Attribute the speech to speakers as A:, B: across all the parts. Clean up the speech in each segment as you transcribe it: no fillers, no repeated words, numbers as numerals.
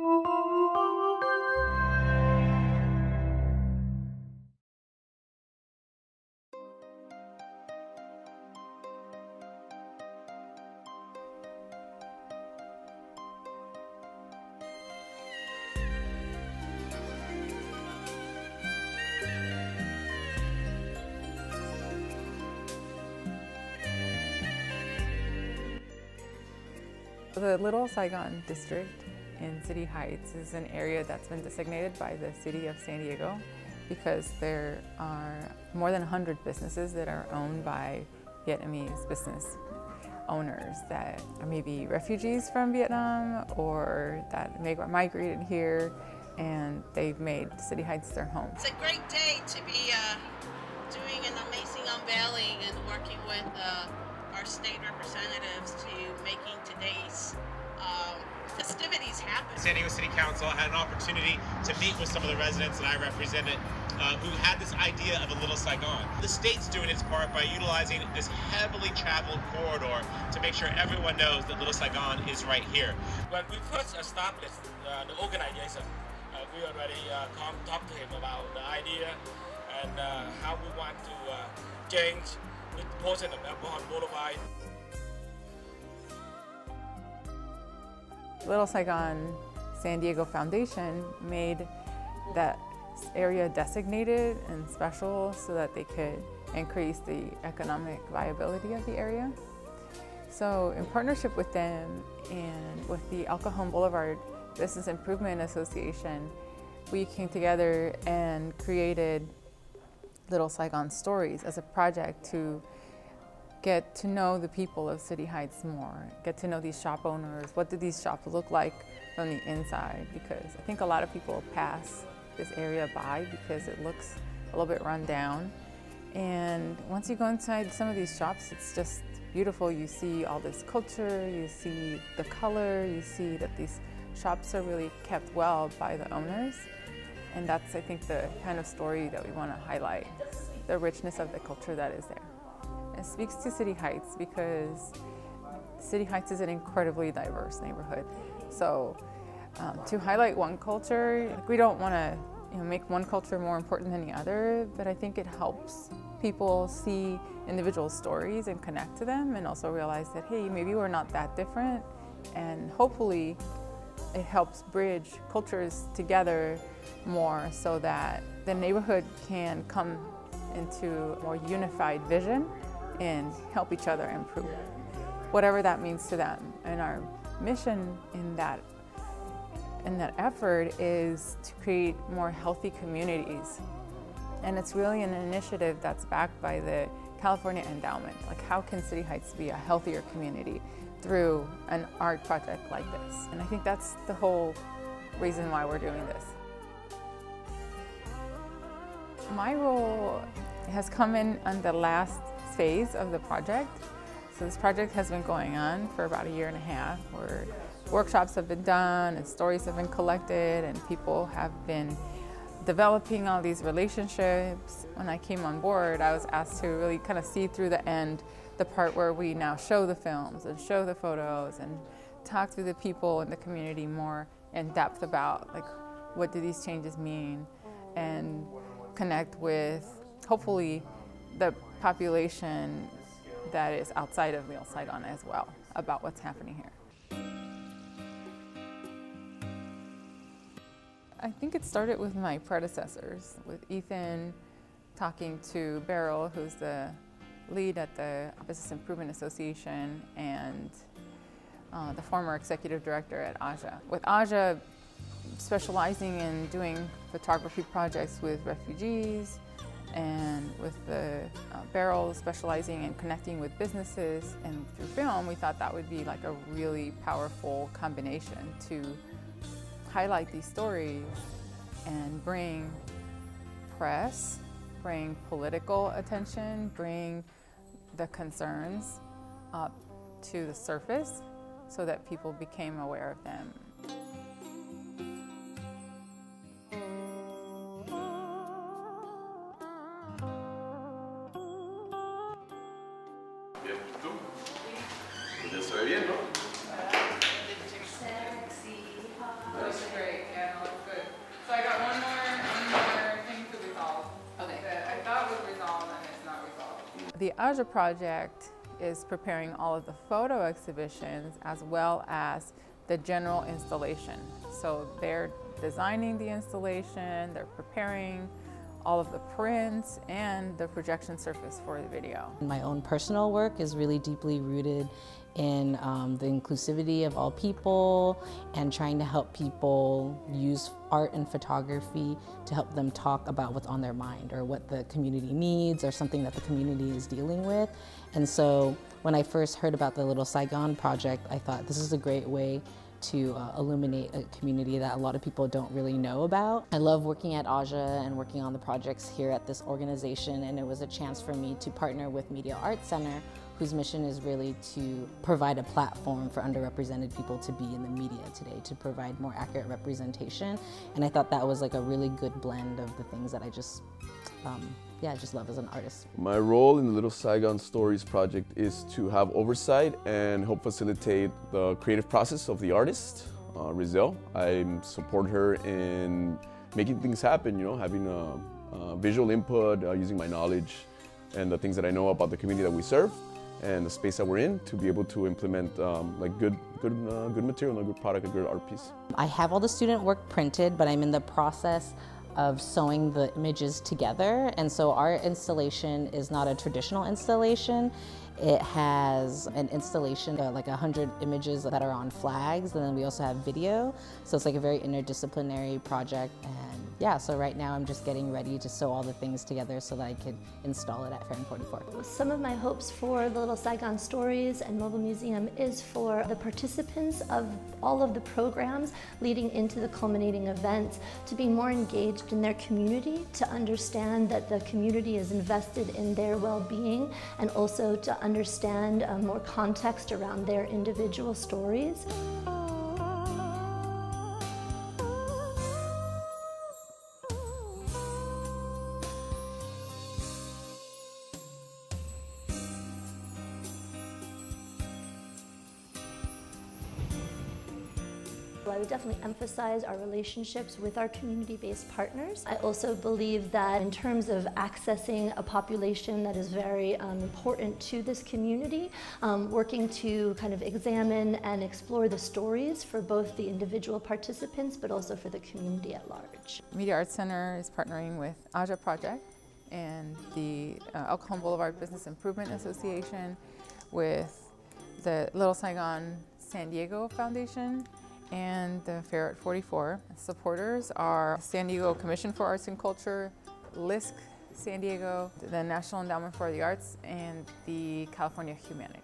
A: The Little Saigon district in City Heights is an area that's been designated by the city of San Diego because there are more than 100 businesses that are owned by Vietnamese business owners that are maybe refugees from Vietnam or that migrated here and they've made City Heights their home.
B: It's a great day to be doing an amazing unveiling and working with our state representatives to making today's festivities happen.
C: San Diego City Council had an opportunity to meet with some of the residents that I represented who had this idea of a Little Saigon. The state's doing its part by utilizing this heavily traveled corridor to make sure everyone knows that Little Saigon is right here.
D: When we first established the organization, we already talked to him about the idea and how we want to change the portion of Boulevard.
A: Little Saigon San Diego Foundation made that area designated and special so that they could increase the economic viability of the area. So in partnership with them and with the El Cajon Boulevard Business Improvement Association, we came together and created Little Saigon Stories as a project to get to know the people of City Heights more, get to know these shop owners. What do these shops look like from the inside? Because I think a lot of people pass this area by because it looks a little bit run down. And once you go inside some of these shops, it's just beautiful. You see all this culture, you see the color, you see that these shops are really kept well by the owners. And that's, I think, the kind of story that we want to highlight, the richness of the culture that is there. It speaks to City Heights because City Heights is an incredibly diverse neighborhood. So to highlight one culture, we don't want to make one culture more important than the other, but I think it helps people see individual stories and connect to them and also realize that, hey, maybe we're not that different, and hopefully it helps bridge cultures together more so that the neighborhood can come into a more unified vision and help each other improve, whatever that means to them. And our mission in that effort is to create more healthy communities. And it's really an initiative that's backed by the California Endowment. Like, how can City Heights be a healthier community through an art project like this? And I think that's the whole reason why we're doing this. My role has come in on the last phase of the project. So this project has been going on for about 1.5 years, where workshops have been done and stories have been collected and people have been developing all these relationships. When I came on board, I was asked to really kind of see through the end, the part where we now show the films and show the photos and talk to the people in the community more in depth about, like, what do these changes mean, and connect with, hopefully, the population that is outside of Little Saigon as well about what's happening here. I think it started with my predecessors, with Ethan talking to Beryl, who's the lead at the Business Improvement Association, and the former executive director at Aja. With Aja specializing in doing photography projects with refugees, and with the Beryl specializing in connecting with businesses and through film, we thought that would be like a really powerful combination to highlight these stories and bring press, bring political attention, bring the concerns up to the surface so that people became aware of them. this is great. Yeah, no, it's good. So I got one more thing to resolve.
B: Okay.
A: That I thought was resolved and it's not resolved. The Aja project is preparing all of the photo exhibitions as well as the general installation. So they're designing the installation, they're preparing all of the prints and the projection surface for the video.
E: My own personal work is really deeply rooted in the inclusivity of all people and trying to help people use art and photography to help them talk about what's on their mind or what the community needs or something that the community is dealing with. And so when I first heard about the Little Saigon project, I thought this is a great way to illuminate a community that a lot of people don't really know about. I love working at Aja and working on the projects here at this organization, and it was a chance for me to partner with Media Arts Center, whose mission is really to provide a platform for underrepresented people to be in the media today, to provide more accurate representation. And I thought that was like a really good blend of the things that I just love as an artist.
F: My role in the Little Saigon Stories project is to have oversight and help facilitate the creative process of the artist, Rizal. I support her in making things happen, having a visual input, using my knowledge and the things that I know about the community that we serve and the space that we're in to be able to implement good material, a good product, a good art piece.
E: I have all the student work printed, but I'm in the process of sewing the images together. And so our installation is not a traditional installation. It has an installation, like 100 images that are on flags, and then we also have video. So it's like a very interdisciplinary project. And yeah, so right now I'm just getting ready to sew all the things together so that I could install it at Fair and 44.
G: Some of my hopes for the Little Saigon Stories and Mobile Museum is for the participants of all of the programs leading into the culminating events to be more engaged in their community, to understand that the community is invested in their well-being, and also to understand more context around their individual stories. I would definitely emphasize our relationships with our community-based partners. I also believe that in terms of accessing a population that is very important to this community, working to kind of examine and explore the stories for both the individual participants but also for the community at large.
A: Media Arts Center is partnering with Aja Project and the Alcantar Boulevard Business Improvement Association with the Little Saigon San Diego Foundation and the Fair at 44. Supporters are San Diego Commission for Arts and Culture, LISC San Diego, the National Endowment for the Arts, and the California Humanities.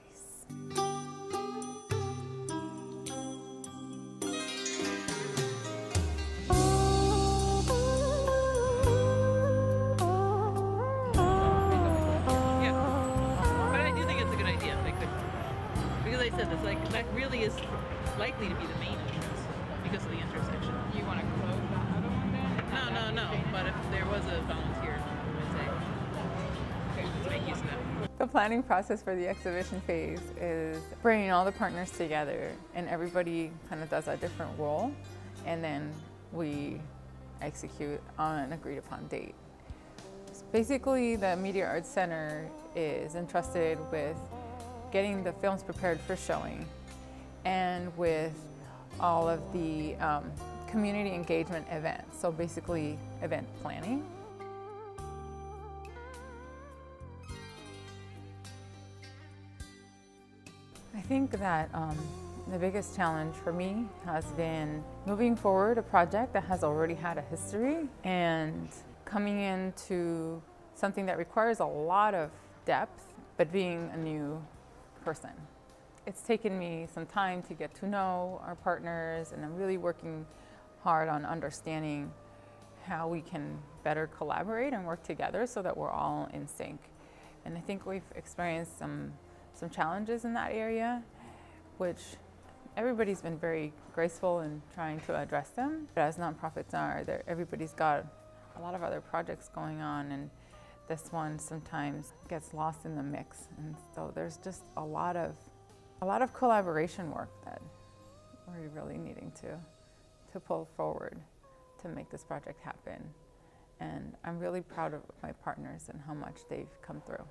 H: Because I said this, that really is likely to be the main entrance because of the intersection.
A: You want to close that other one then?
H: No. But if there was a volunteer, I'd say, okay, let's make use of that.
A: The planning process for the exhibition phase is bringing all the partners together, and everybody kind of does a different role, and then we execute on an agreed upon date. So basically, the Media Arts Center is entrusted with getting the films prepared for showing and with all of the community engagement events, so basically event planning. I think that the biggest challenge for me has been moving forward a project that has already had a history and coming into something that requires a lot of depth, but being a new person. It's taken me some time to get to know our partners, and I'm really working hard on understanding how we can better collaborate and work together so that we're all in sync. And I think we've experienced some challenges in that area, which everybody's been very graceful in trying to address them. But as nonprofits are, everybody's got a lot of other projects going on, and this one sometimes gets lost in the mix. And so there's just a lot of collaboration work that we're really needing to to pull forward to make this project happen. And I'm really proud of my partners and how much they've come through.